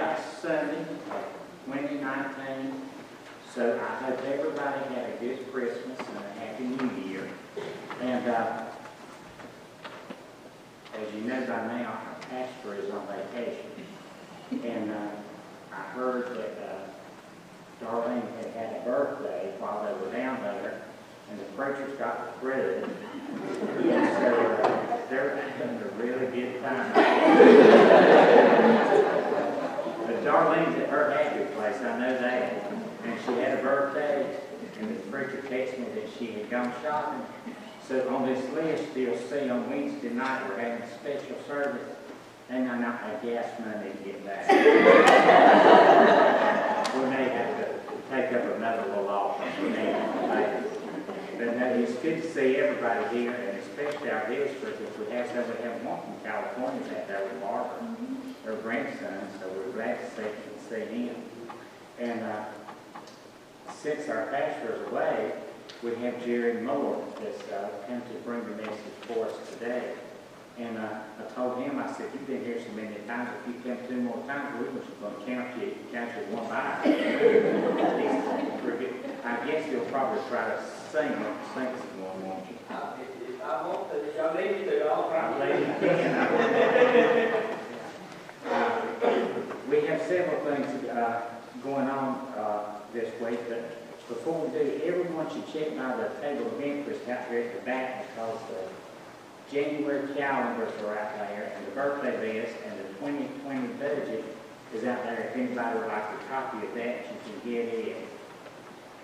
last Sunday, 2019. So I hope everybody had a good Christmas and a Happy New Year. And as you know by now, our pastor is on vacation. And I heard that Darlene had a birthday while they were down there, and the preachers got the credit. And so they're having a really good time. But Darlene's at her happy place, I know that. And she had a birthday, and the preacher texted me that she had gone shopping. So on this list, you'll see on Wednesday night we're having a special service, and I not have gas money to get back. We may have to take up another little offer for me. But no, it's good to see everybody here, and especially our visitors. If we have one from California that day with Barbara, her grandson, so we're glad to see him. And since our pastor is away, we have Jerry Moore that's come to bring the message for us today. And I told him, I said, you've been here so many times, if you come 2 more times, we're just going to count you one by. I guess he'll probably try to sing some one, won't you? If I want to, if y'all need me to, I'll try. I believe you can. We have several things going on this week, but before we do, everyone should check by the table of interest out here at the back, because the January calendars are out there, and the birthday list and the 2020 budget is out there. If anybody would like a copy of that, you can get it.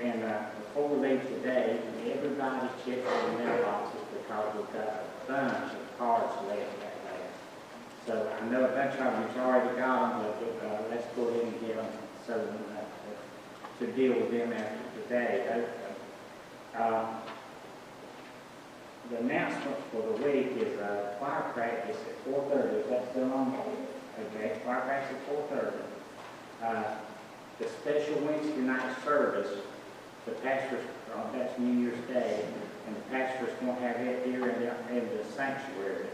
And before we leave today, everybody check the mailboxes, because we've got a bunch of cards left out there. So I know a bunch of you've already got them, but let's go ahead and get them so we don't have to deal with them after today. The announcement for the week is choir practice at 4:30. Is that still on? Okay, choir practice at 4:30. The special Wednesday night service, the pastor's, that's New Year's Day, and the pastor's going to have it here in the sanctuary.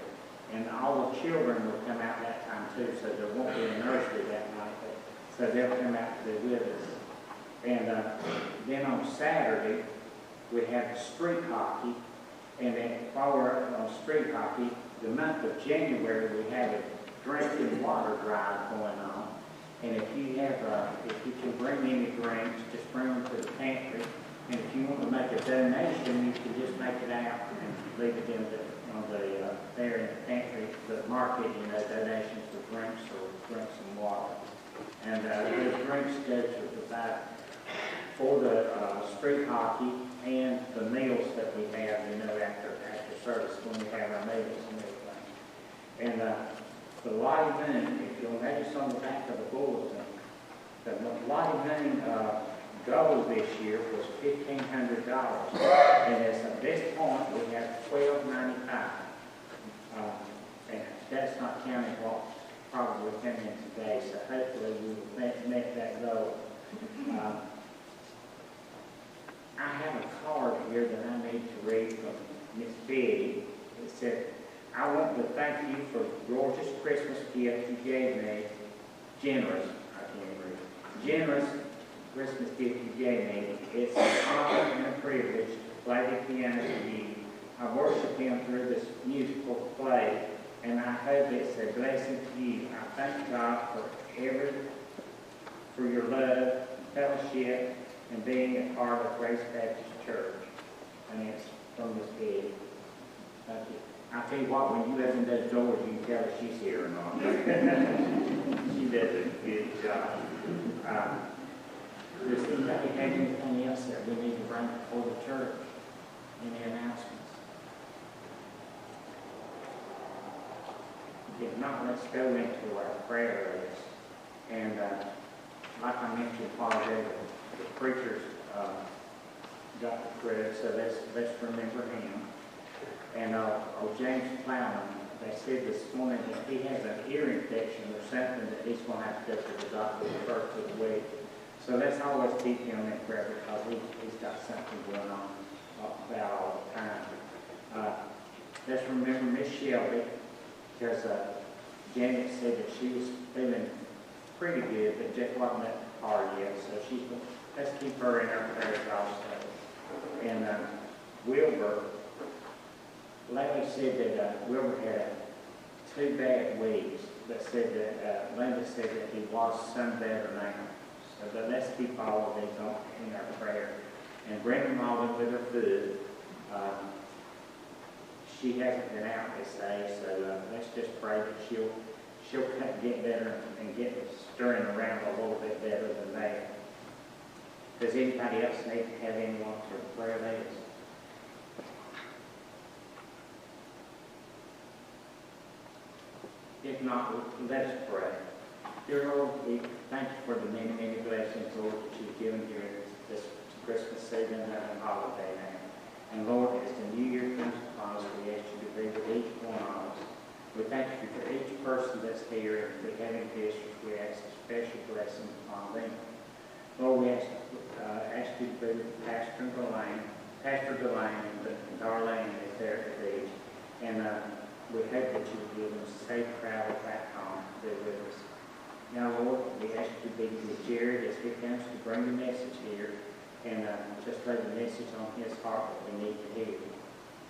And all the children will come out that time too, so there won't be a nursery that night. So they'll come out to be with us. And then on Saturday, we have street hockey. And then while we're on street hockey, the month of January, we have a drinking water drive going on. And if you can bring any drinks, just bring them to the pantry. And if you want to make a donation, you can just make it out and leave it there in the pantry. But mark it, donations for drinks or drinks and water. And those drinks go to provide for the street hockey and the meals that we have, after service, when we have our meals and everything. And the Lottie Moon, if you'll notice on the back of the bulletin, the Lottie Moon goal this year was $1,500. And at this point, we have $1,295. And that's not counting what probably came in today, so hopefully we will make that goal. I have a card here that I need to read from Miss Betty. It said, I want to thank you for gorgeous Christmas gift you gave me. Generous Christmas gift you gave me. It's an honor and a privilege to play the piano for you. I worship him through this musical play, and I hope it's a blessing to you. I thank God for your love, fellowship, and being a part of Grace Baptist Church. And it's from Miss Betty. Thank you. I tell you what, when you open those doors, you can tell if she's here or not. She does a good job. Does anybody have anything else that we need to bring before the church? Any announcements? If not, let's go into our prayer list. And like I mentioned a while ago, the preachers got the credit, so let's remember him. And James Plowman, they said this morning that he has an ear infection or something that he's going to have to go to the doctor the first of the week. So let's always keep him in prayer, because he's got something going on about all the time. Let's remember Miss Shelby, because Janet said that she was feeling pretty good, but just wasn't that hard yet. So let's keep her in our prayers also. And Wilbur, Larry said that Wilbur had 2 bad weeks, but said that Linda said that he was some better now. So but let's keep all of these in our prayer. And Brenda Malden with her foot, she hasn't been out, they say, so let's just pray that she'll get better and get stirring around a little bit better than that. Does anybody else need to have anyone to pray this? If not, let us pray. Dear Lord, we thank you for the many, many blessings, Lord, that you've given here this Christmas season and holiday now. And Lord, as the new year comes upon us, we ask you to be with each one of us. We thank you for each person that's here, and if we have any visitors, we ask a special blessing upon them. Lord, we ask you to be with Pastor Delane and Darlene is there at the beach. And we hope that you will give them a safe travel back home to be with us. Now, Lord, we ask you to be with Jared as he comes to bring the message here, and just lay the message on his heart that we need to hear.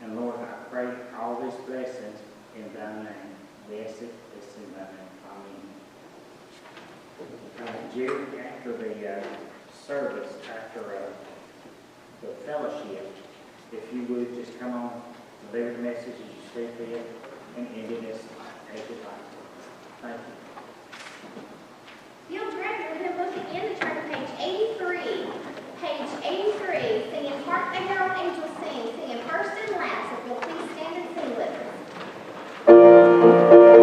And Lord, I pray all these blessings in thy name. We ask it in thy name. Amen. Jared, after the service, after the fellowship, if you would just come on, deliver the message as you see fit, and end it as you like. Thank you. You'll graduate and look again to turn to page 83. Page 83, singing Hark the Herald Angels Sing, singing first and last. If you'll please stand and sing with us. Thank you.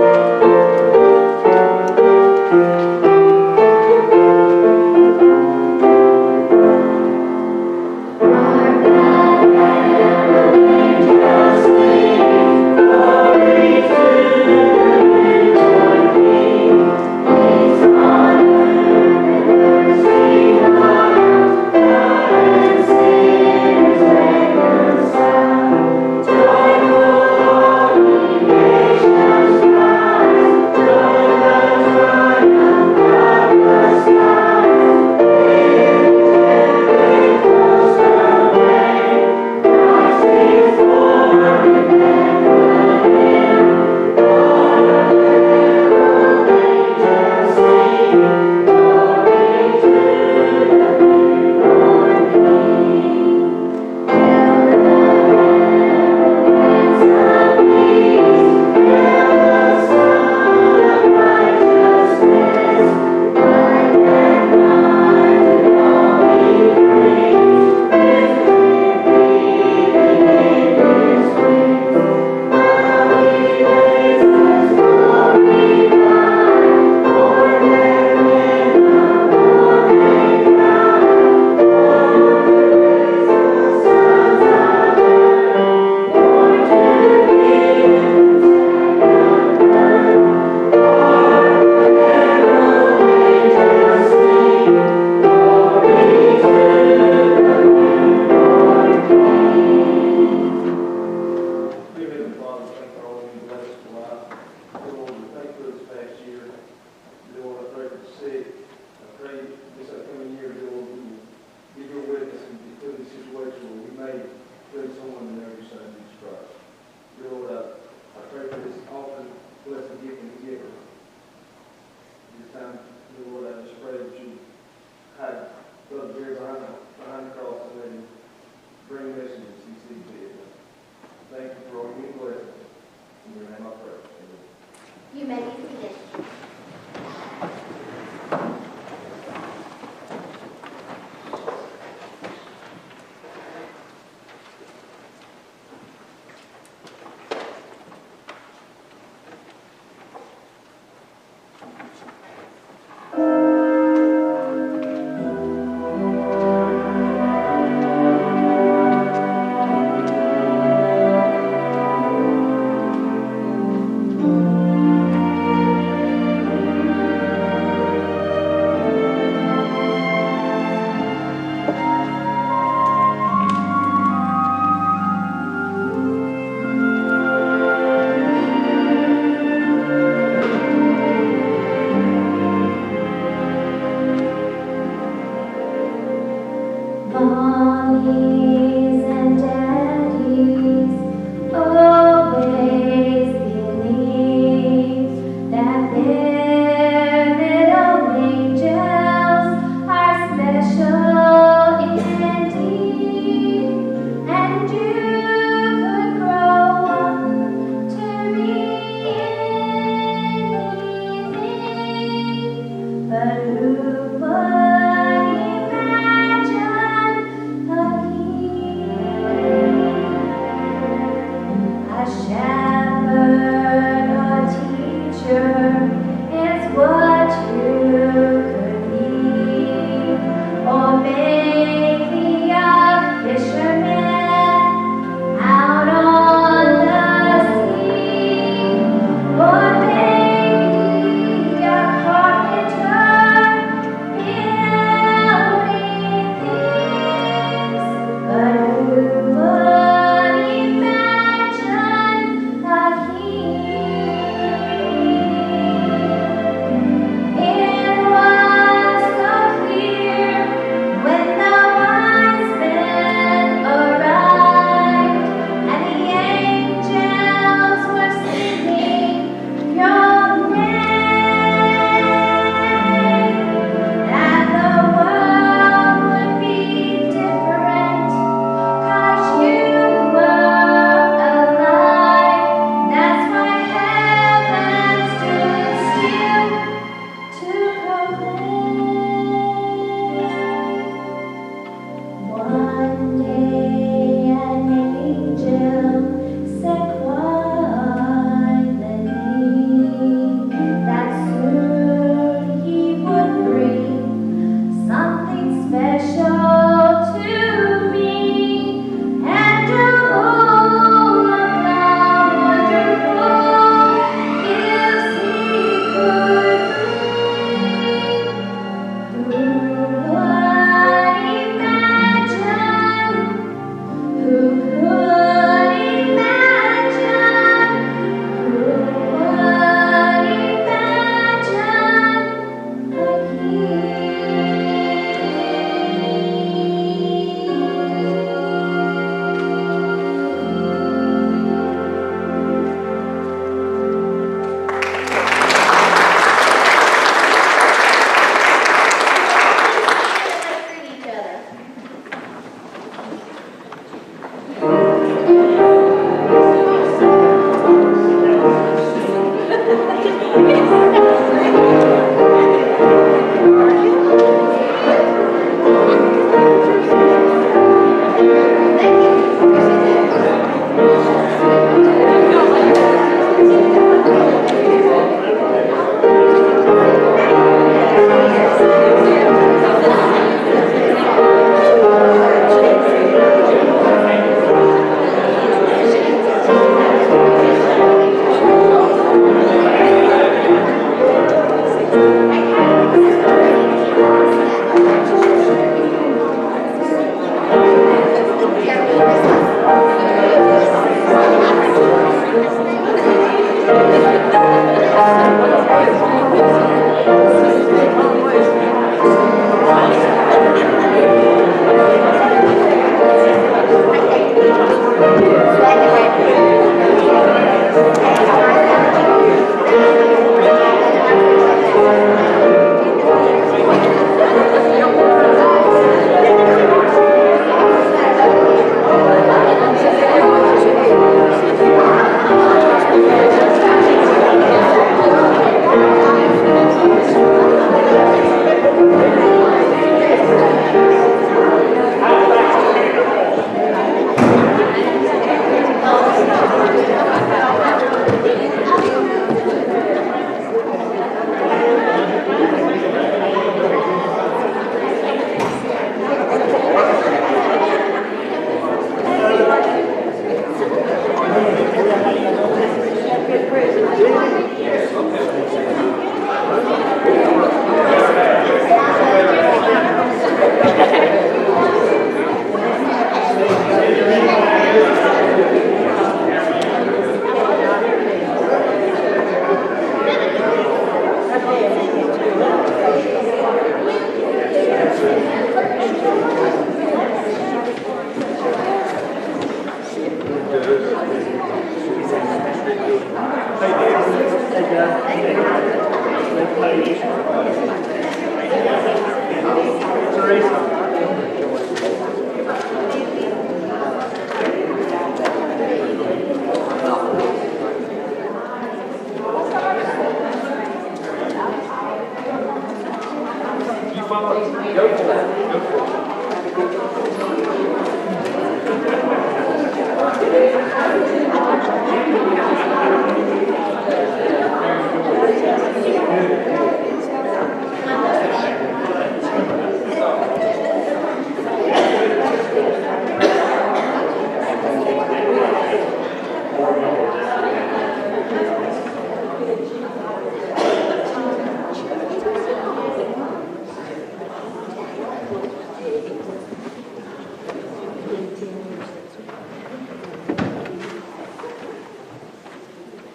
Let's greet each other.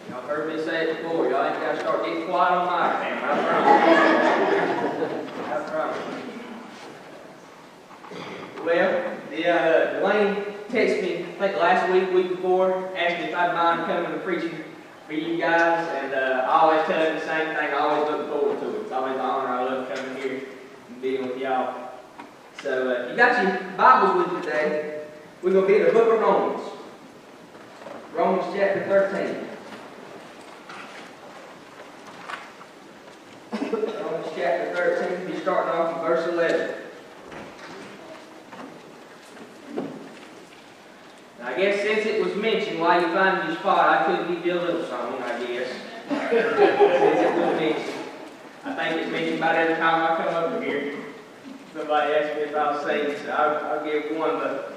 Y'all heard me say it before. Y'all ain't got to start getting quiet on my camera. I promise. Well, Dwayne texted me, I think last week before, asked me if I'd mind coming and preaching for you guys, and I always tell him the same thing. I always look forward to it. It's always an honor. I love coming here and being with y'all. So, if you got your Bibles with you today, we're going to be in the book of Romans. Romans chapter 13. Romans chapter 13, we'll be starting off in verse 11. Now, I guess since it was mentioned while you find your spot, I could give you a little song, I guess. Since it was mentioned. I think it's mentioned about every time I come over here. Somebody asked me if I was singing, so I'll give one. But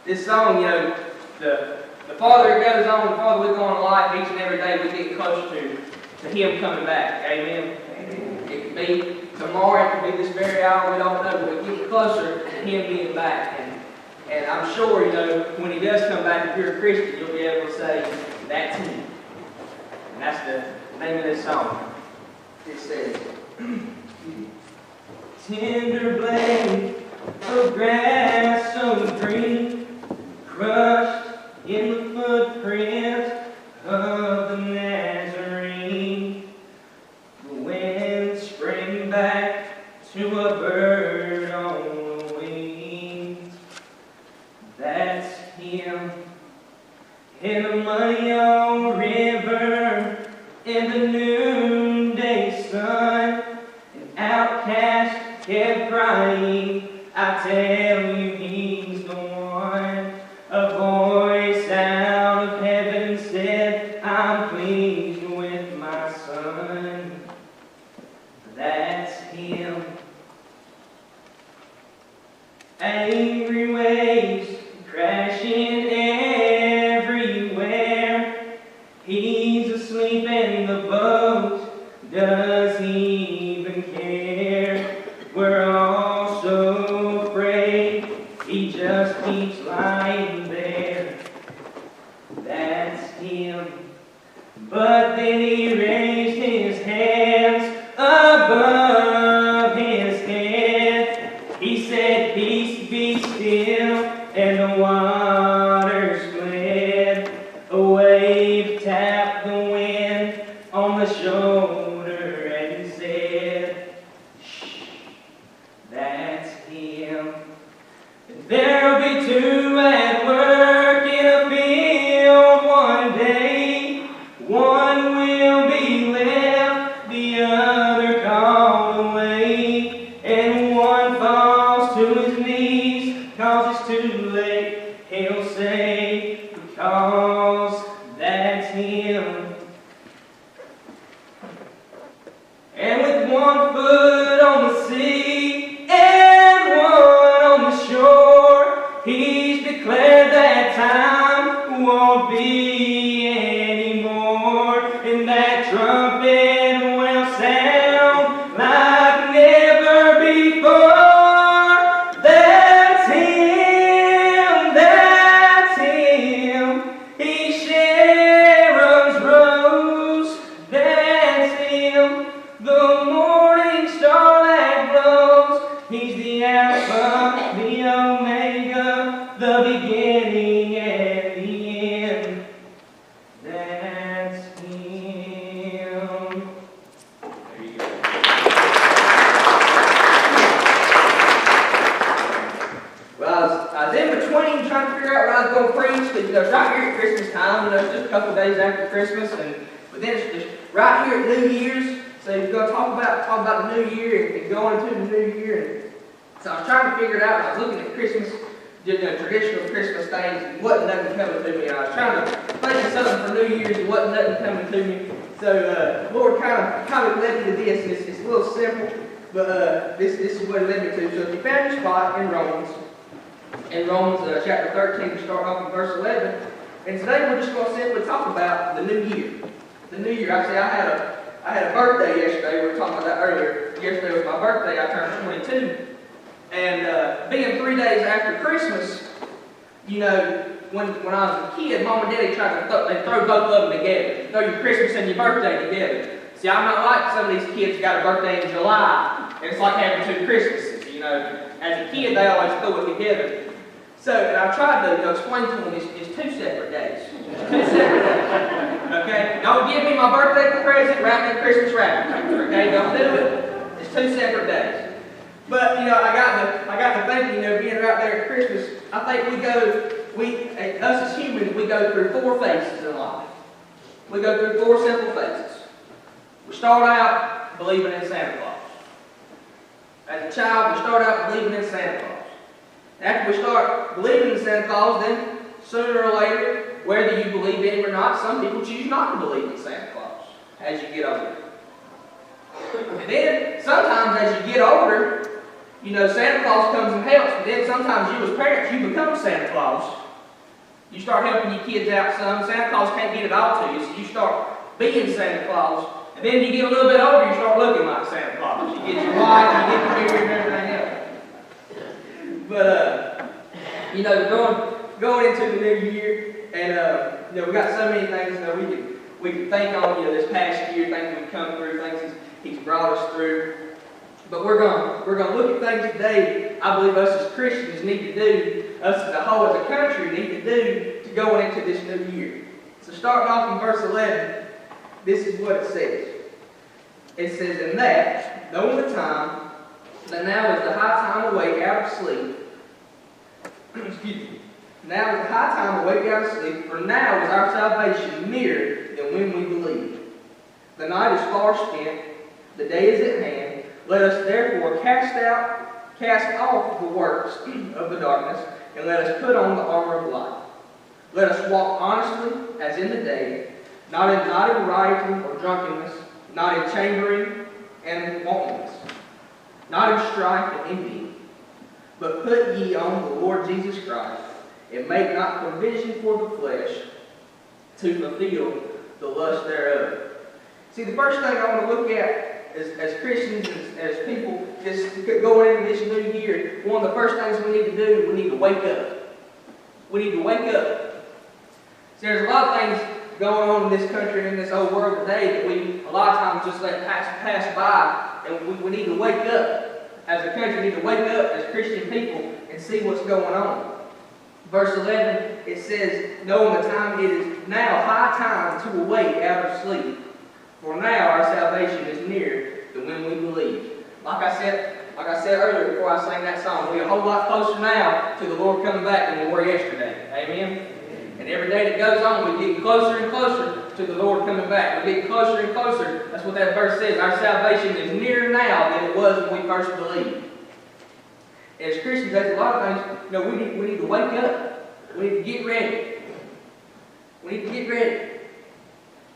this song, you know, the farther it goes on, the farther we go on in life, each and every day we get closer to Him coming back. Amen. It could be tomorrow, it could be this very hour, we don't know, but we get closer to Him being back. And I'm sure, you know, when He does come back, if you're a Christian, you'll be able to say, that's Him. And that's the name of this song. It says, tender blade of grass so green, crushed in the footprint of the Nazarene. The wind sprang back to a bird on the wing. That's him in the muddy old river in the noonday sun. An outcast kept crying, I tell you he's the one. A voice out of heaven said, I'm pleased with my son. That's him. Angry waves crashing everywhere. He's asleep in the boat. Does he even care? We're all so afraid. He just keeps lying there. That's him. But then he raised his hands above his head. He said, peace be still, and the water split. A wave tapped the wind on the shoulder and said, shh, that's him. And there'll be two at work in a field one day. One will be left, the other called away. And one falls to his knees, 'cause it's too late, he'll say, because that's him. And with one foot on the sea and one on the shore, he's declared that time won't be anymore. And that trumpet will sound like never before. That's him, that's him. He's Sharon's rose, that's him. The morning star that glows. He's the Alpha, the Omega, the beginning and the end. That's him. There you go. Well, I was in between trying to figure out what I was going to preach, because it's right here at Christmas time, it's just a couple days after Christmas, but then it's just right here at New Year's. So you're going to talk about the new year and going into the new year. And so I was trying to figure it out. I was looking at Christmas, traditional Christmas things, and wasn't nothing coming to me. I was trying to think of something for New Year's, and wasn't nothing coming to me. So Lord kind of led me to this. And it's a little simple, but this is what it led me to. So if you found your spot in Romans chapter 13, we start off in verse 11. And today we're just going to simply talk about the new year. The new year. Actually, I had a birthday yesterday. We were talking about that earlier. Yesterday was my birthday. I turned 22. And being 3 days after Christmas, when I was a kid, Mom and Daddy tried to throw both of them together. Throw your Christmas and your birthday together. See, I'm not like some of these kids who got a birthday in July, and it's like having two Christmases. As a kid, they always throw it together. So, and I tried to explain to them it's two separate days. Two separate days. Okay? Don't give me my birthday present wrapped in Christmas wrapping paper. Okay? Don't do it. It's two separate days. But I got to thinking, being right there at Christmas, I think us as humans, we go through four phases in life. We go through four simple phases. We start out believing in Santa Claus. As a child, we start out believing in Santa Claus. After we start believing in Santa Claus, then sooner or later, whether you believe in him or not, some people choose not to believe in Santa Claus as you get older. And then, sometimes as you get older, Santa Claus comes and helps, but then sometimes you as parents, you become Santa Claus. You start helping your kids out some. Santa Claus can't get it all to you, so you start being Santa Claus. And then you get a little bit older, you start looking like Santa Claus. You get your wife, you get your beard and everything else. But, going into the new year, and, we got so many things, we can think on, this past year, things we've come through, things He's brought us through. But we're going we're going to look at things today I believe us as Christians need to do, us as a whole, as a country, need to do to go into this new year. So starting off in verse 11, this is what it says. It says, "And that, knowing the time, that now is the high time to wake out of sleep." Excuse me. "Now is the high time to wake out of sleep, for now is our salvation nearer than when we believed. The night is far spent, the day is at hand. Let us therefore cast off the works of the darkness, and let us put on the armor of light. Let us walk honestly as in the day, not in rioting or drunkenness, not in chambering and wantonness, not in strife and envy. But put ye on the Lord Jesus Christ, and make not provision for the flesh to fulfill the lust thereof." See, the first thing I want to look at as Christians, as people, just going into this new year, one of the first things we need to do, we need to wake up. We need to wake up. See, there's a lot of things going on in this country and in this old world today that we a lot of times just let pass by, and we need to wake up. As a country, we need to wake up as Christian people and see what's going on. Verse 11, it says, "Knowing the time, it is now high time to awake out of sleep. For now our salvation is nearer than when we believed." Like I said earlier before I sang that song, we're a whole lot closer now to the Lord coming back than we were yesterday. Amen? And every day that goes on, we get closer and closer to the Lord coming back. We get closer and closer. That's what that verse says. Our salvation is nearer now than it was when we first believed. As Christians, there's a lot of things, we need to wake up. We need to get ready. We need to get ready.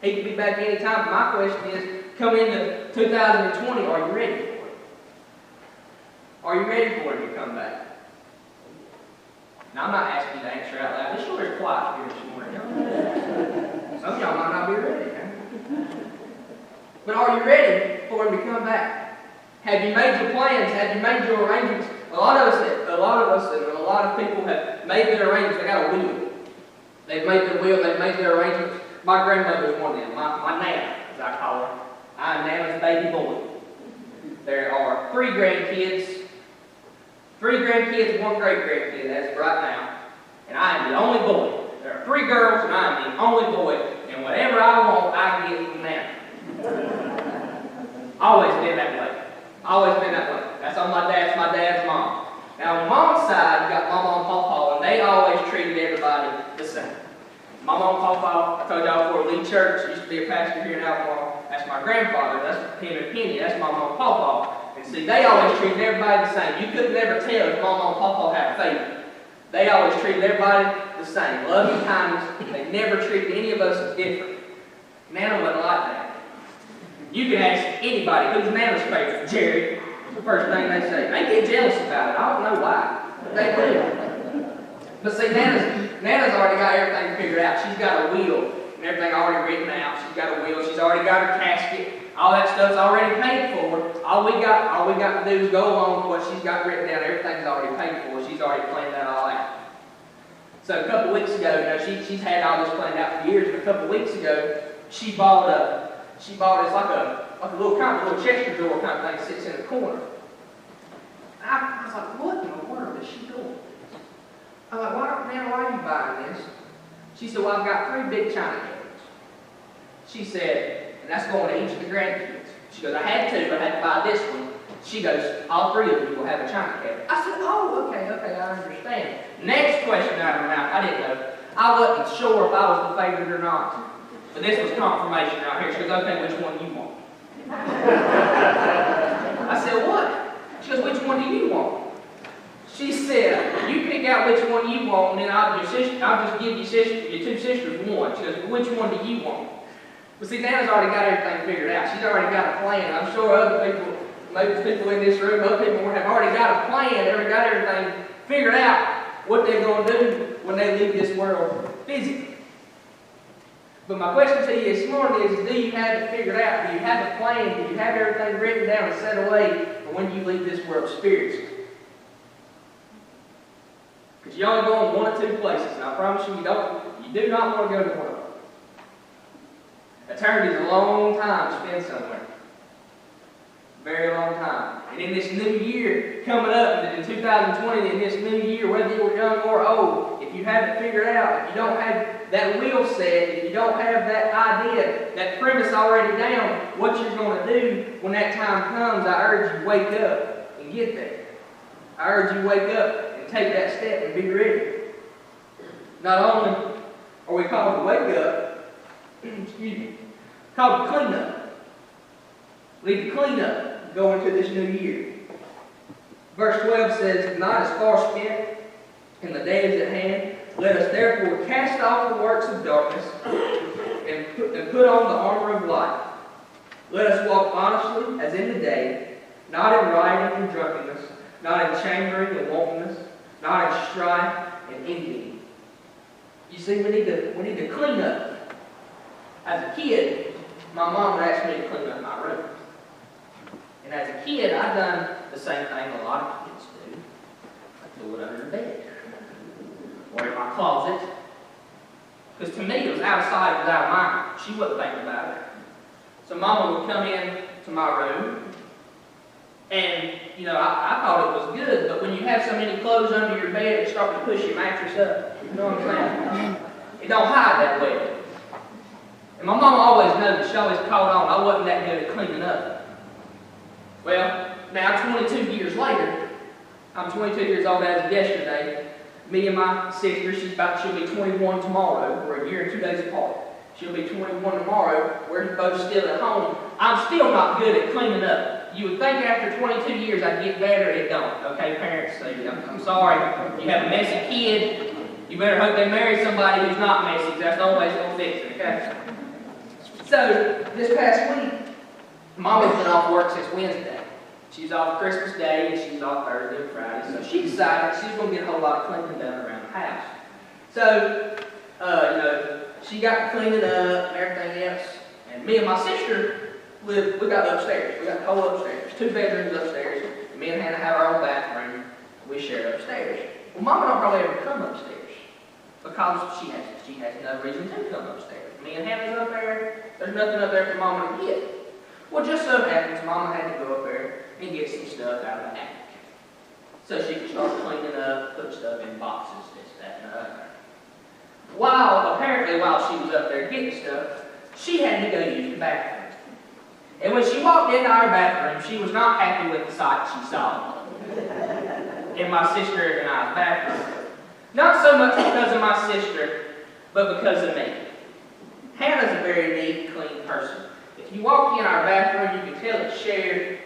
He could be back any time, but my question is, come into 2020, are you ready for it? Are you ready for it to come back? Now, I'm not asking you to answer out loud. This sure is quiet here this morning. Some of y'all might not be ready. But are you ready for him to come back? Have you made your plans? Have you made your arrangements? A lot of us and a lot of people have made their arrangements. They got a will. They've made their will. They've made their arrangements. My grandmother was one of them. My Nana, as I call her. I am Nana's baby boy. There are 3 grandkids. 3 grandkids, 1 great-grandkid, as of right now. And I am the only boy. There are 3 girls, and I am the only boy. And whatever I want, I get from Nana. Always been that way. Always been that way. That's on my dad's mom. Now, on Mom's side, you got Mama and Papa, and they always treated everybody the same. Mama and Papa, I told y'all before, Lee Church, used to be a pastor here in Albemarle. That's my grandfather. That's him and Penny. That's Mama and Papa. And see, they always treated everybody the same. You could never tell if Mama and Papa had a favorite. They always treated everybody the same. Loving kindness. They never treated any of us as different. Nana wasn't like that. You can ask anybody, who's Nana's favorite? Jerry. The first thing they say. They get jealous about it. I don't know why. They do. But see, Nana's already got everything figured out. She's got a will and everything already written out. She's got a will. She's already got her casket. All that stuff's already paid for. All we got to do is go along with what she's got written down. Everything's already paid for. She's already planned that all out. So a couple weeks ago, she's had all this planned out for years. But a couple weeks ago, she bought it's like a little Chester drawer kind of thing, sits in the corner. I was like, what in the world is she doing? I was like, why are you buying this? She said, well, I've got 3 big china cabinet. She said, and that's going to each of the grandkids. She goes, I had to buy this one. She goes, all 3 of you will have a china cabinet. I said, oh, okay, I understand. Next question out of her mouth, I didn't know. I wasn't sure if I was the favorite or not. But this was confirmation right here. She goes, okay, which one do you want? I said, what? She goes, which one do you want? She said, you pick out which one you want, and then I'll just give your 2 sisters one. She goes, well, which one do you want? But see, Nana's already got everything figured out. She's already got a plan. I'm sure other people, maybe people in this room, other people have already got a plan. They've got everything figured out what they're going to do when they leave this world physically. But my question to you this morning is, do you have it figured out? Do you have a plan? Do you have everything written down and set away for when you leave this world spiritually? Because you only go in 1 or 2 places, and I promise you, you do not want to go to one of them. Eternity is a long time to spend somewhere. Very long time. And in this new year coming up, in 2020, in this new year, whether you're young or old, if you haven't figured out, if you don't have that wheel set, if you don't have that idea, that premise already down, what you're going to do when that time comes, I urge you wake up and get there. I urge you wake up and take that step and be ready. Not only are we called to wake up, excuse me, called to clean up. We need to clean up going into this new year. Verse 12 says, "The night is far spent, and the day is at hand. Let us therefore cast off the works of darkness, and put on the armor of light. Let us walk honestly as in the day, not in rioting and drunkenness, not in chambering and wantonness, not in strife and envying." You see, we need to clean up. As a kid, my mom would ask me to clean up my room. And as a kid, I've done the same thing a lot of kids do. I threw it under the bed. Or in my closet. Because to me, it was out of sight, it was out of mind. She wasn't thinking about it. So Mama would come in to my room, and, you know, I thought it was good, but when you have so many clothes under your bed, it starts to push your mattress up. You know what I'm saying? It don't hide that well. And my mama always noticed, she always caught on, I wasn't that good at cleaning up. Well, now 22 years later, I'm 22 years old as of yesterday. Me and my sister, she'll be 21 tomorrow. We're a year and 2 days apart. She'll be 21 tomorrow. We're both still at home. I'm still not good at cleaning up. You would think after 22 years I'd get better, it don't. Okay, parents, I'm sorry. You have a messy kid, you better hope they marry somebody who's not messy. That's the only way it's going to fix it, okay? So, this past week, Mama's been off work since Wednesday. She's off Christmas Day and she's off Thursday and Friday. So she decided she's going to get a whole lot of cleaning done around the house. So, you know, she got cleaning up and everything else. And me and my sister we got upstairs. We got the whole upstairs. 2 bedrooms upstairs. Me and Hannah have our own bathroom. We share upstairs. Well, Mama don't probably ever come upstairs because she has no reason to come upstairs. Me and Hannah's up there. There's nothing up there for Mama to get. Well, just so happens Mama had to go up there and get some stuff out of the attic. So she could start cleaning up, put stuff in boxes, this, that, and the other. Apparently while she was up there getting stuff, she had to go use the bathroom. And when she walked into our bathroom, she was not happy with the sight she saw in my sister and I's bathroom. Not so much because of my sister, but because of me. Hannah's a very neat, clean person. If you walk in our bathroom, you can tell it's shared.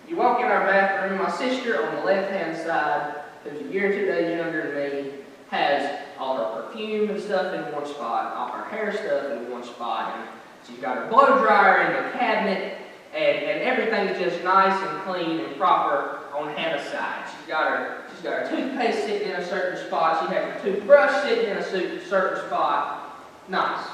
You walk in our bathroom, my sister on the left-hand side, who's a year and 2 days younger than me, has all her perfume and stuff in one spot, all her hair stuff in one spot, and she's got her blow dryer in the cabinet, and everything's just nice and clean and proper on Hannah's side. She's got her toothpaste sitting in a certain spot, she has her toothbrush sitting in a certain spot. Nice.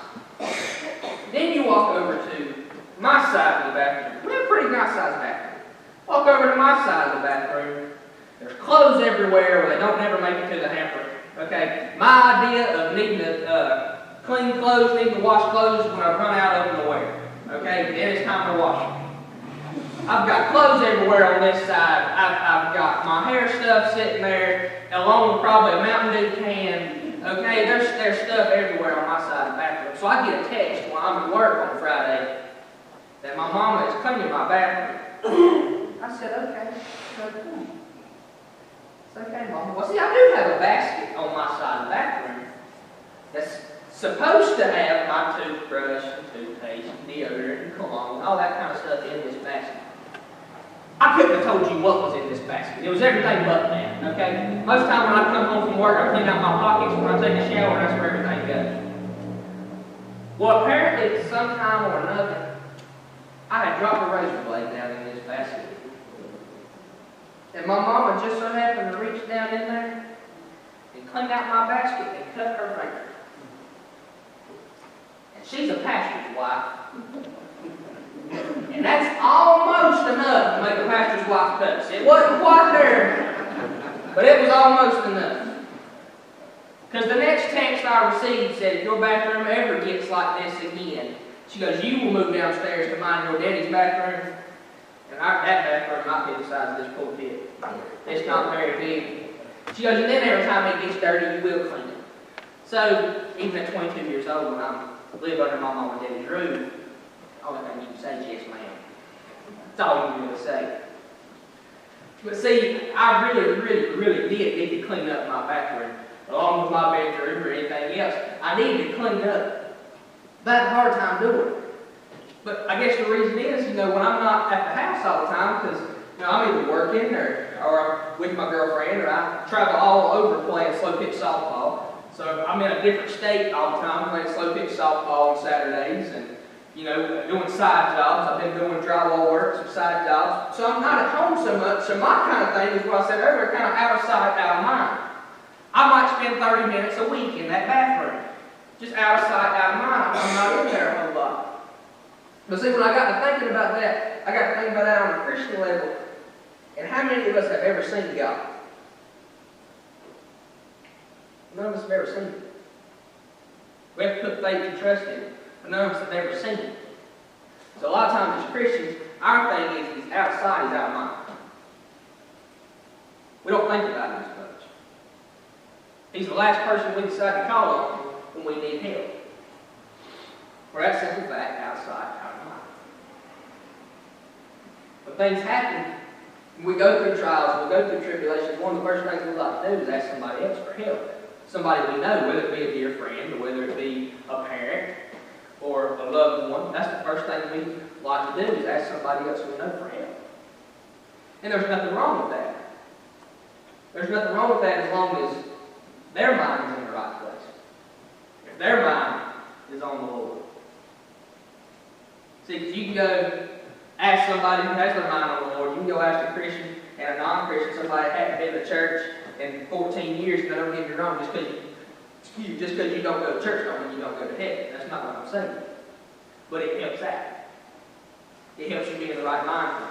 Then you walk over to my side of the bathroom. We have a pretty nice sized bathroom. Walk over to my side of the bathroom. There's clothes everywhere where they don't never make it to the hamper. Okay? My idea of needing to clean clothes, needing to wash clothes when I run out of them to wear. Okay? Then it's time to wash them. I've got clothes everywhere on this side. I've got my hair stuff sitting there, along with probably a Mountain Dew can. Okay? There's stuff everywhere on my side of the bathroom. So I get a text while I'm at work on Friday that my mama is cleaning my bathroom. I said, okay. It's okay, Mama. Well, see, I do have a basket on my side of the bathroom that's supposed to have my toothbrush and toothpaste and deodorant and cologne, all that kind of stuff in this basket. I couldn't have told you what was in this basket. It was everything but that, okay? Most of the time when I come home from work, I clean out my pockets when I take a shower, and that's where everything goes. Well, apparently, sometime or another, I had dropped a razor blade down in this basket. And my mama just so happened to reach down in there and clean out my basket and cut her finger. And she's a pastor's wife. And that's almost enough to make a pastor's wife cuss. It wasn't quite there, but it was almost enough. Because the next text I received said, if your bathroom ever gets like this again, she goes, you will move downstairs to mine your daddy's bathroom, And that bathroom might be the size of this pulpit. It's not very big. She goes, and then every time it gets dirty, you will clean it. So, even at 22 years old, when I live under my mom and daddy's roof, the only thing you can say is yes, ma'am. That's all you can really say. But see, I really did need to clean up my bathroom, along with my bedroom or anything else. I needed to clean it up. But I had a hard time doing it. But I guess the reason is, when I'm not at the house all the time, because I'm either working or with my girlfriend, or I travel all over playing slow pitch softball. So I'm in a different state all the time, playing slow pitch softball on Saturdays, and doing side jobs. I've been doing drywall work, some side jobs. So I'm not at home so much. So my kind of thing is what I said earlier, kind of out of sight, out of mind. I might spend 30 minutes a week in that bathroom. Just out of sight, out of mind. I'm not in there a whole lot. But see, when I got to thinking about that, I got to think about that on a Christian level. And how many of us have ever seen God? None of us have ever seen Him. We have to put faith and trust in Him. But none of us have ever seen Him. So a lot of times as Christians, our thing is He's out of sight, He's out of mind. We don't think about Him as much. He's the last person we decide to call on when we need help. For that simple fact, out of sight, out of mind. When things happen, when we go through trials, we go through tribulations, one of the first things we like to do is ask somebody else for help. Somebody we know, whether it be a dear friend, or whether it be a parent, or a loved one. That's the first thing we like to do, is ask somebody else we know for help. And there's nothing wrong with that. There's nothing wrong with that as long as their mind is in the right place. If their mind is on the Lord. See, because you can go ask somebody who has their mind on the Lord. You can go ask a Christian and a non-Christian, somebody that hasn't been to church in 14 years, and don't get me wrong, just because you don't go to church don't mean you don't go to heaven. That's not what I'm saying. But it helps out. It helps you be in the right mind.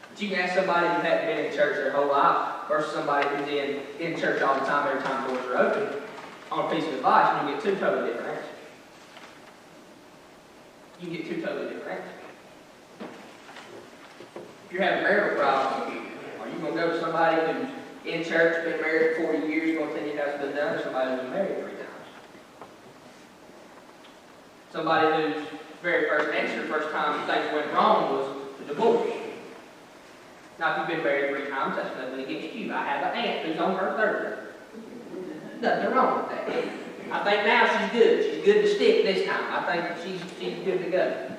But you can ask somebody who hasn't been in church their whole life versus somebody who's in church all the time, every time doors are open, on a piece of advice, and you get two totally different answers. You can get two totally different answers. If you're having a marital problem, are you going to go to somebody who's in church, been married for 40 years, going to tell you how it's been done, or somebody who's been married 3 times? Somebody whose very first answer, first time things went wrong, was the divorce. Now, if you've been married 3 times, that's nothing against you. I have an aunt who's on her 3rd. Nothing wrong with that. I think now she's good. She's good to stick this time. I think she's good to go.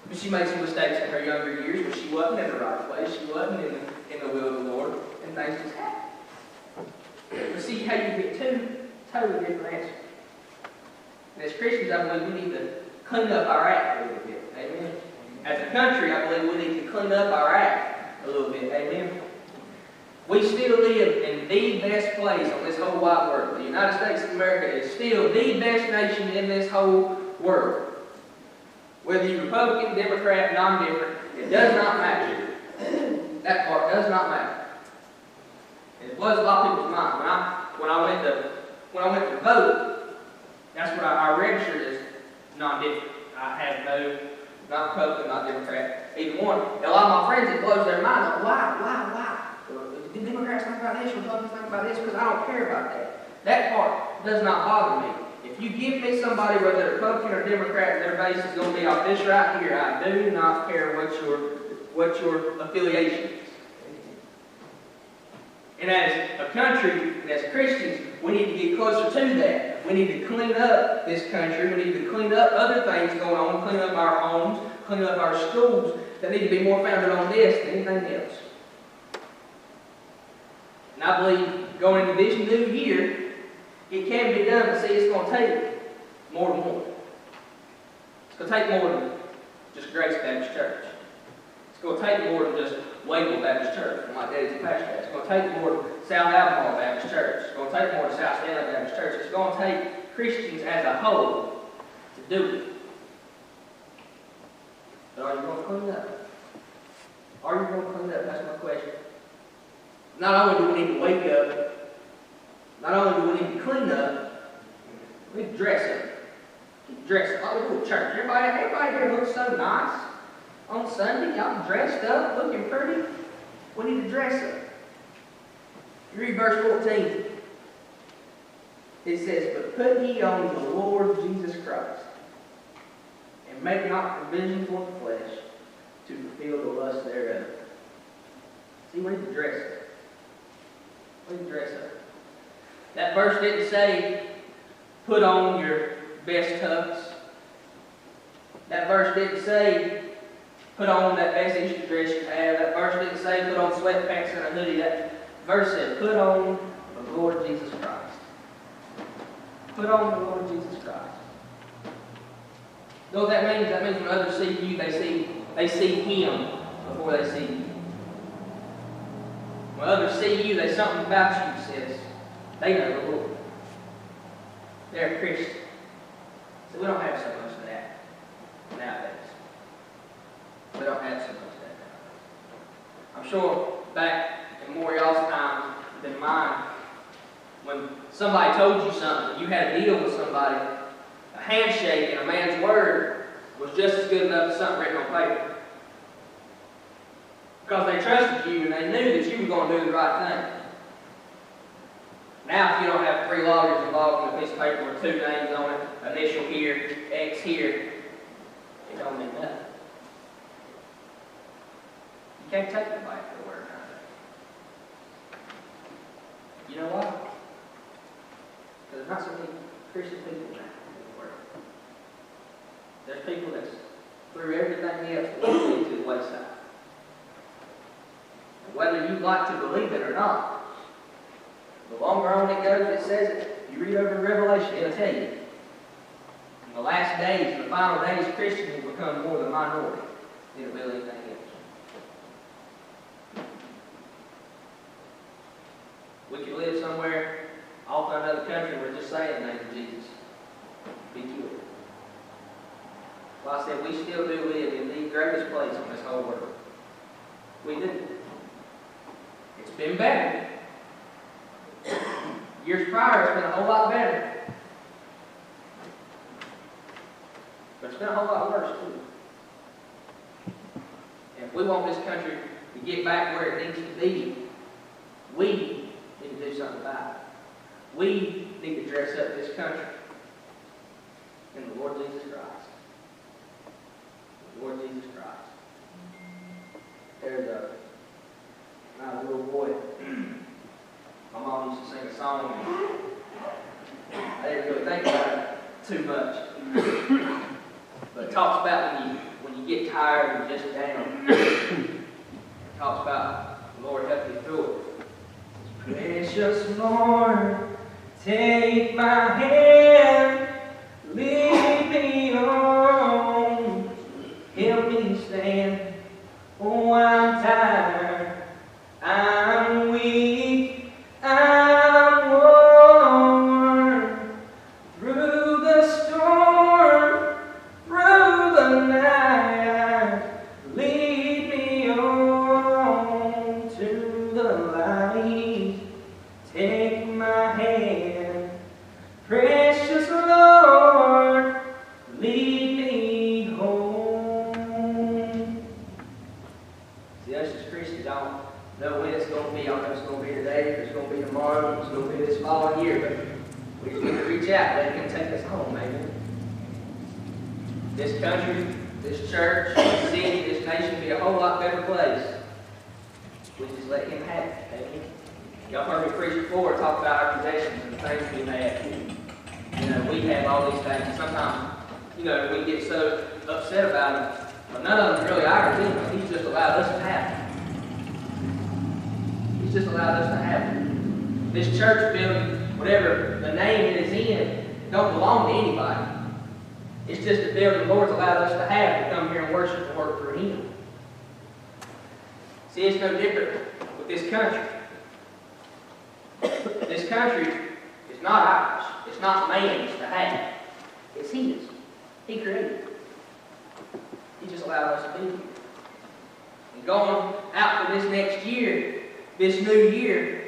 But she made some mistakes in her younger years, but she wasn't in the right place. She wasn't in the will of the Lord, and things just happened. But see how you get two totally different answers. And as Christians, I believe we need to clean up our act a little bit. Amen. As a country, I believe we need to clean up our act a little bit. Amen. We still live in the best place on this whole wide world. The United States of America is still the best nation in this whole world. Whether you're Republican, Democrat, non-different, it does not matter. That part does not matter. And it was a lot of people's mind. When I went to vote, that's what I registered as non-different. I had no, not Republican, not Democrat, either one. And a lot of my friends, it blows their mind. Why? The Democrats think about this, Republicans think about this, because I don't care about that. That part does not bother me. If you give me somebody, whether they're Republican or Democrat, their base is going to be off this right here. I do not care what your affiliation is. And as a country, and as Christians, we need to get closer to that. We need to clean up this country. We need to clean up other things going on, clean up our homes, clean up our schools that need to be more founded on this than anything else. And I believe going into this new year, it can be done, but see, it's going to take more than one. It's going to take more than just Grace Baptist Church. It's going to take more than just Wakefield Baptist Church, and my daddy's a pastor. It's going to take more than South Albemarle Baptist Church. It's going to take more than South Stanley Baptist Church. It's going to take Christians as a whole to do it. But are you going to clean up? Are you going to clean up? That's my question. Not only do we need to wake up, not only do we need to clean up, we need to dress up. Dress up. Oh, we go to church. Everybody here looks so nice. on Sunday, y'all dressed up, looking pretty. We need to dress up. You read verse 14. It says, "But put ye on the Lord Jesus Christ, and make not provision for the flesh to fulfill the lust thereof." See, we need to dress up. We need to dress up. That verse didn't say, put on your best tux. That verse didn't say, put on that best Easter dress you have. That verse didn't say, put on sweatpants and a hoodie. That verse said, put on the Lord Jesus Christ. Put on the Lord Jesus Christ. You know what that means? That means when others see you, they see Him before they see you. When others see you, there's something about you that says they know the Lord. They're a Christian. So we don't have so much of that nowadays. We don't have so much of that nowadays. I'm sure back in more y'all's time than mine, when somebody told you something, you had a deal with somebody, a handshake and a man's word was just as good enough as something written on paper. Because they trusted you and they knew that you were going to do the right thing. Now, if you don't have 3 lawyers involved in a piece of paper with 2 names on it, initial here, X here, it don't mean nothing. You can't take nobody for the word nowadays. You know why? Because there's not so many Christian people now in the world. There's people that threw everything else to the wayside. And whether you like to believe it or not, the longer on it goes, it says it. You read over in Revelation, it'll tell you. In the last days, the final days, Christians will become more the minority than it will anything else. We could live somewhere off in another country and we're just saying the name of Jesus. Be killed. Well, I said, we still do live in the greatest place on this whole world. We do. It's been better. Years prior, it's been a whole lot better. But it's been a whole lot worse, too. And if we want this country to get back where it needs to be, we need to do something about it. We need to dress up this country in the Lord Jesus Christ. The Lord Jesus Christ. There's a little boy. My mom used to sing a song, and I didn't really think about it too much. But it talks about when you get tired and just down. It talks about the Lord help you through it. Precious Lord, take my hand, lead me on, help me stand. Oh, I'm tired, I'm weak, I'm worn. Through the storm, through the night, lead me on to the light. Take my hand, precious Lord, lead me home. See, us as Christians don't know when it's going to be. I don't know if it's going to be today, if it's going to be tomorrow, if it's going to be this following year, but we just need to reach out. Let Him take us home, amen. This country, this church, this city, this nation would be a whole lot better place. We just let Him have it, amen. Y'all heard me preach before, talk about our possessions and the things we have. You know, we have all these things, and sometimes, you know, we get so upset about them, but none of them really ours anyway. He's just allowed us to have them. He's just allowed us to have them. This church building, whatever the name it is in, don't belong to anybody. It's just a building the Lord's allowed us to have to come here and worship and work for Him. See, it's no different with this country. This country is not ours. It's not man's to have. It's His. He created it. He just allowed us to be here. And going out for this next year, this new year,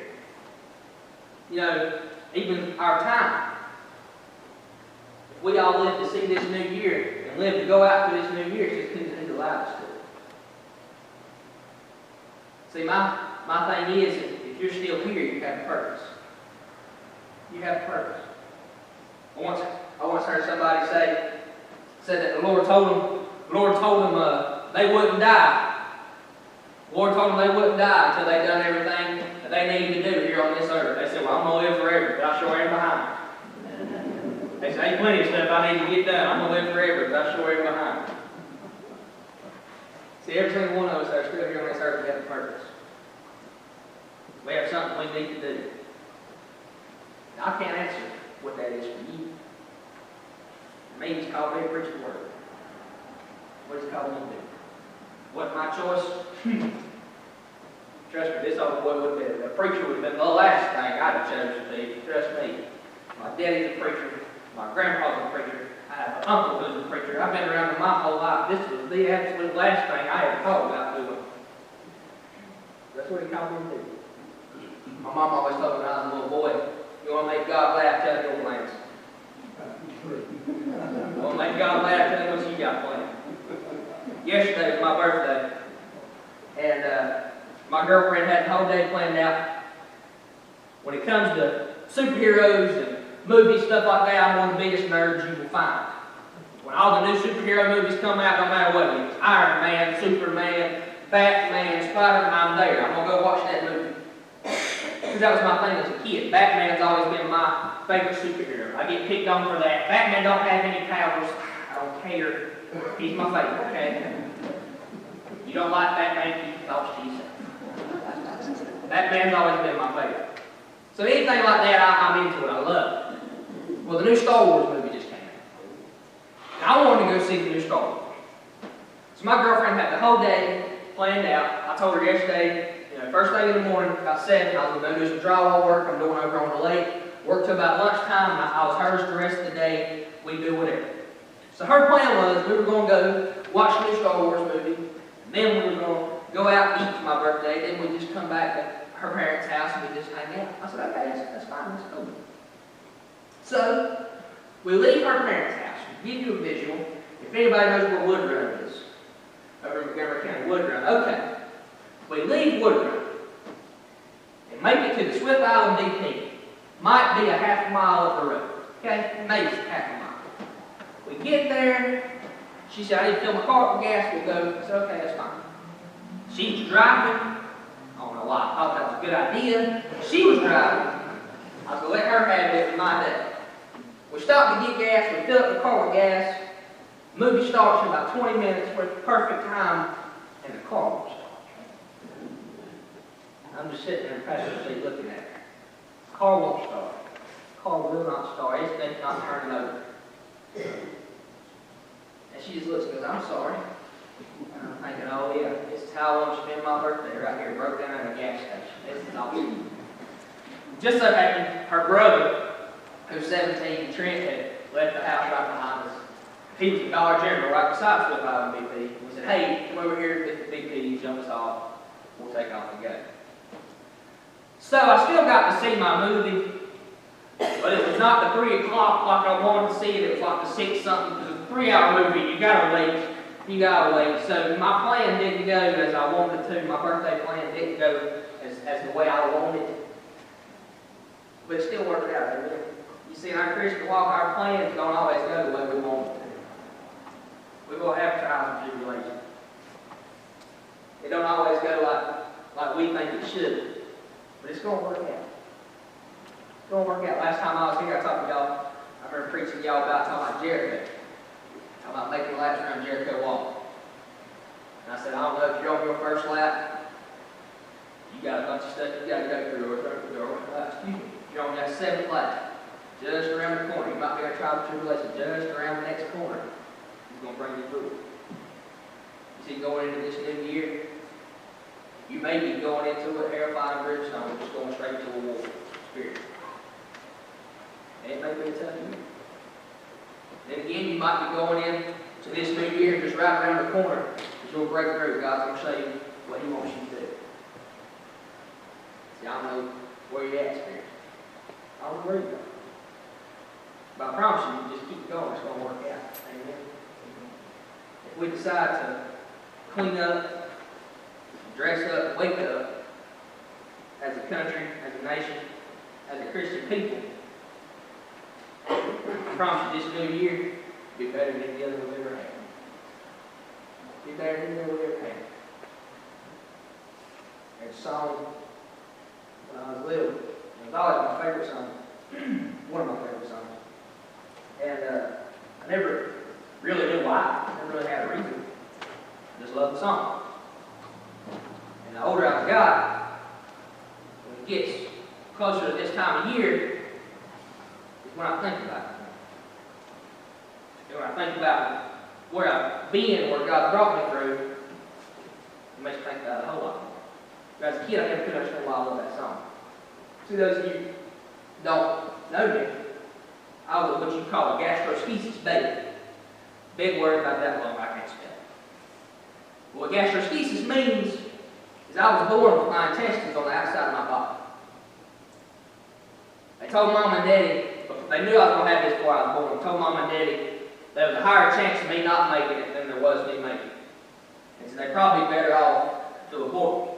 you know, even our time. If we all live to see this new year and live to go out for this new year, it's just because He's allowed us to. See, my thing is, if you're still here, you have purpose. You have purpose. I once heard somebody said that the Lord told them they wouldn't die. The Lord told them they wouldn't die until they'd done everything that they needed to do here on this earth. They said, well, I'm going to live forever, but I sure am behind. They said, ain't plenty of stuff I need to get done. I'm going to live forever, but I sure am behind. See, every single one of us that are still here on this earth, we have a purpose. We have something we need to do. Now, I can't answer what that is for you. For me, it's called me a preacher word. What is it called me to do? What's my choice? Trust me, this old boy would have been, a preacher would have been the last thing I'd have chosen to be. Trust me. My daddy's a preacher. My grandpa's a preacher. I have an uncle who's a preacher. I've been around him my whole life. This was the absolute last thing I ever thought about doing. That's what he called me to do. My mom always told me when I was a little boy, you want to make God laugh, tell him your plans. You want to make God laugh, tell him what you got planned. Yesterday was my birthday, and my girlfriend had the whole day planned out. When it comes to superheroes and movies, stuff like that, I'm one of the biggest nerds you will find. When all the new superhero movies come out, no matter what it is, Iron Man, Superman, Batman, Spider-Man, I'm there. I'm going to go watch that movie. Because that was my thing as a kid. Batman's always been my favorite superhero. I get picked on for that. Batman don't have any powers. I don't care. He's my favorite, okay? You don't like Batman, keep your thoughts to yourself. Batman's always been my favorite. So anything like that, I'm into it. I love it. Well, the new Star Wars movie just came out. And I wanted to go see the new Star Wars. So my girlfriend had the whole day planned out. I told her yesterday, first thing in the morning, about 7, I was going to go do some drywall work. I'm doing over on the lake. Worked till about lunchtime, and I was hers the rest of the day. We do whatever. So her plan was we were going to go watch the new Star Wars movie, and then we were going to go out and eat for my birthday, then we'd just come back to her parents' house and we'd just hang out. I said, okay, that's fine, that's cool. So, we leave her parents' house. To give you a visual, if anybody knows where Wood Run is, over in Montgomery County, Wood Run, okay. We leave Wood Run and make it to the Swift Island DP. Might be a half a mile up the road, okay? Maybe half a mile. We get there. She said, I need to fill my car with gas. We'll go. I said, okay, that's fine. She's driving. I don't know why I thought that was a good idea. She was driving. I was going to let her have it for my day. We stopped to get gas. We fill up the car with gas. The movie starts in about 20 minutes. We're at the perfect time, and the car won't start. I'm just sitting there in the passenger seat looking at her. The car won't start. The car will not start. It's not turning over. And she just looks and goes, I'm sorry. And I'm thinking, oh yeah, this is how I want to spend my birthday right here, broke down at a gas station. This is awesome. Just so happened, her brother, who's 17, Trent, had left the house right behind us. He was at Dollar General right beside Swift Island BP. We said, hey, come over here at the BP, jump us off. We'll take off and go. So I still got to see my movie, but it was not the 3 o'clock like I wanted to see it. It was like the 6 something. It was a 3-hour movie. You gotta wait. You gotta wait. So my plan didn't go as I wanted to. My birthday plan didn't go as the way I wanted. But it still worked out. Didn't it? You see, in our Christian walk, our plans don't always go the way we want it to. We're going to have trials and tribulations. It don't always go like we think it should. But it's going to work out. It's going to work out. Last time I was here, I talked to y'all, I heard preaching to y'all about talking about Jericho. Talking about making laps around Jericho Wall. And I said, I don't know if you're on your first lap, you got a bunch of stuff you got to go through. Excuse me. You're on that 7th lap. Just around the corner. You might be a trial of tribulation. Just around the next corner. He's going to bring you through. You see, going into this new year, you may be going into a hellfire and brimstone, just going straight to a war spirit. And it may be a tough year. Then again, you might be going in to this new year, just right around the corner, as you'll break through. God's going to show you what He wants you to do. See, I don't know where you're at, spirit. I don't know where you're going. But I promise you, just keep going, it's going to work out. Amen. If we decide to clean up, dress up, wake up as a country, as a nation, as a Christian people. I promise you this new year will be better than the other we've ever had. Be better than the other we've ever had. There's a song when I was little. It was always my favorite song. One of my favorite songs. And I never really knew why. I never really had a reason. I just loved the song. And the older I got, when it gets closer to this time of year, is when I think about it. And when I think about where I've been, where God brought me through, it makes me think about it a whole lot more. But as a kid, I never could understand why I love that song. To those of you who don't know me, I was what you call a gastroschisis baby. Big word about that long, I can't spell it. What gastroschisis means is I was born with my intestines on the outside of my body. They told Mom and Daddy, they knew I was going to have this before I was born. They told Mom and Daddy there was a higher chance of me not making it than there was me making it. And so they're probably better off to abort me.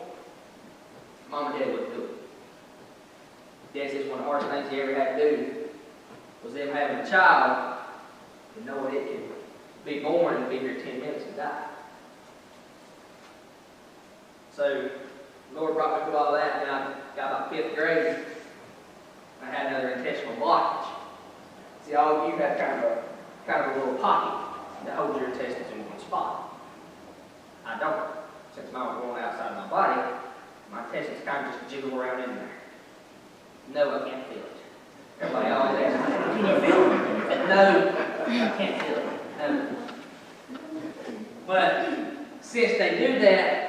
Mom and Dad wouldn't do it. Dad says one of the hardest things he ever had to do was them having a child and knowing it could be born and be here 10 minutes and die. So the Lord brought me through all that, and I got about 5th grade. I had another intestinal blockage. See, all of you have kind of a little pocket that holds your intestines in one spot. I don't. Since mine was going outside of my body, my intestines kind of just jiggle around in there. No, I can't feel it. Everybody always asks me, can you feel it? No, I can't feel it. No. But since they do that,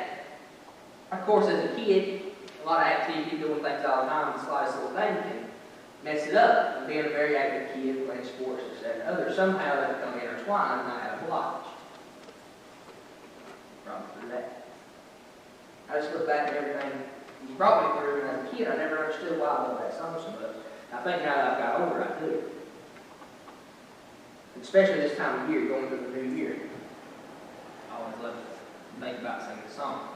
of course, as a kid, a lot of activity, doing things all the time, the slightest little thing can mess it up. And being a very active kid, playing sports, or that and other, somehow they become intertwined and I have a blockage. Probably through that. I just look back at everything He brought me through, and as a kid, I never understood why I love that song so much. I think now that I've got older, I do. Especially this time of year, going through the new year. I always love to think about singing the song.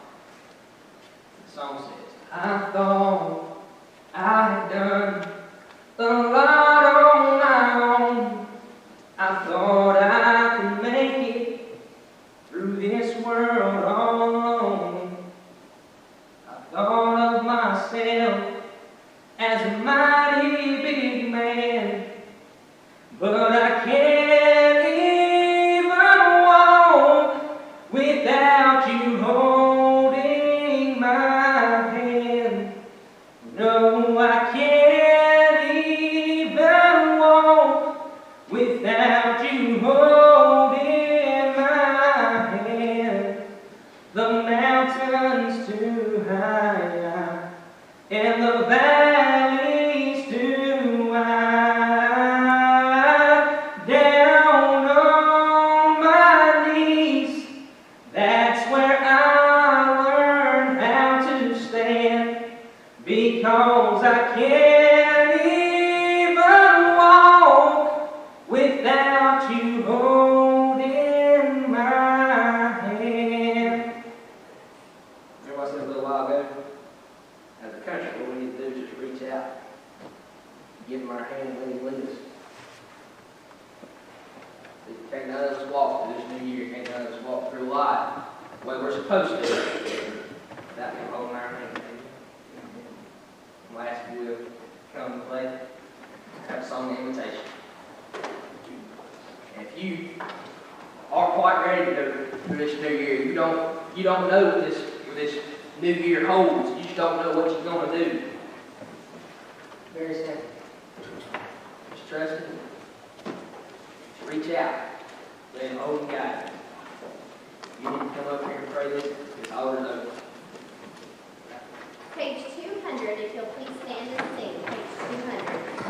The song says, I thought I had done a lot on my own. I thought I could make it through this world all alone. I thought of myself as a mighty big man, but I can't even walk without you holding my hand. No, I can't even walk without you holding my hand. The mountain's too high and the valley's too wide. Down on my knees, that's where I learned how to stand, because I can't even walk without you holding my hand. Remember I said a little while ago? As a country, what we need to do is just reach out, give Him our hand, and let Him lead us. Can't none of us walk through this new year, can't none of us walk through life the way we're supposed to, without Him holding our hand. Last we'll come and play, have a song invitation. And if you aren't quite ready to go through this new year, you don't know what this new year holds. You just don't know what you're going to do. Very simple. Just trust Him. Just reach out. Let Him hold and guide you. You need to come up here and pray this. It's all or no. Page 200, if you'll please stand and sing. Page 200.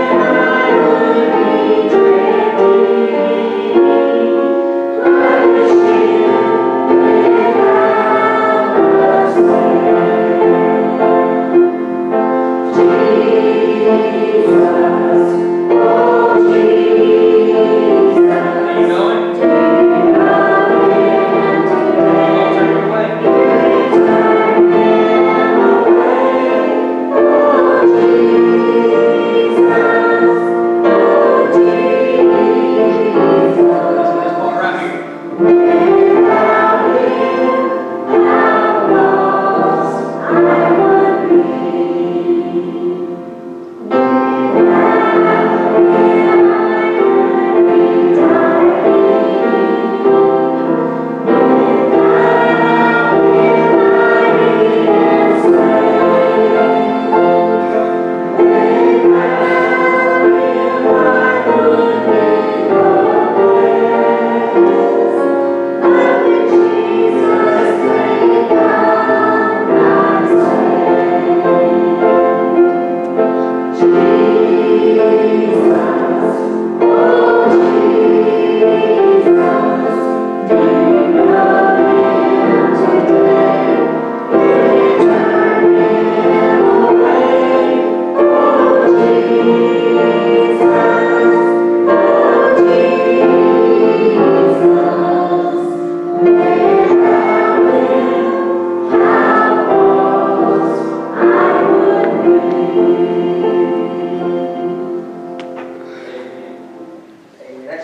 Yeah.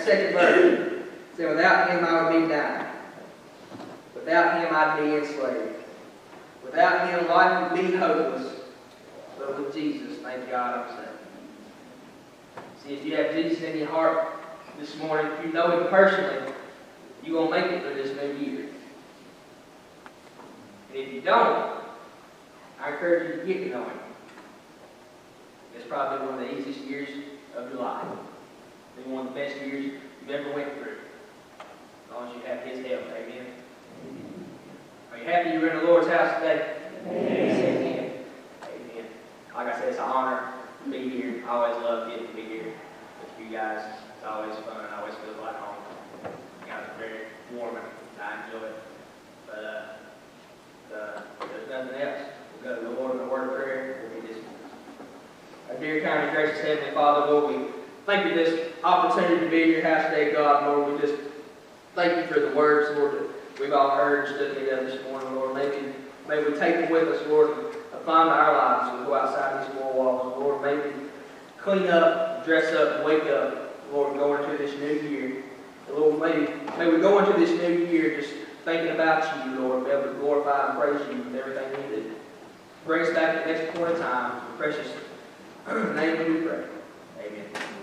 second verse. It said, without him I would be dying. Without him I'd be enslaved. Without him life would be hopeless. But with Jesus, thank God I'm saved. See, if you have Jesus in your heart this morning, if you know him personally, you're going to make it through this new year. And if you don't, I encourage you to get to know him. It's probably one of the easiest years of your life. Maybe one of the best years you've ever went through. As long as you have his help. Amen. Are you happy you're in the Lord's house today? Amen. Amen. Like I said, it's an honor to be here. I always love getting to be here with you guys. It's always fun. I always feel like home. You guys are very warm and I enjoy it. But if there's nothing else, we'll go to the Lord in a word of prayer. We'll be dismissed. Our dear, kind, and gracious Heavenly Father, Lord, we thank you for this opportunity to be in your house today, God. Lord, we just thank you for the words, Lord, that we've all heard and stood together this morning, Lord. May we take them with us, Lord, and apply them to our lives as we go outside these four walls. Lord, may we clean up, dress up, and wake up, Lord, going into this new year. Lord, may we go into this new year just thinking about you, Lord, be able to glorify and praise you with everything you do. Bring us back to the next point in time. In the precious name we pray. Amen.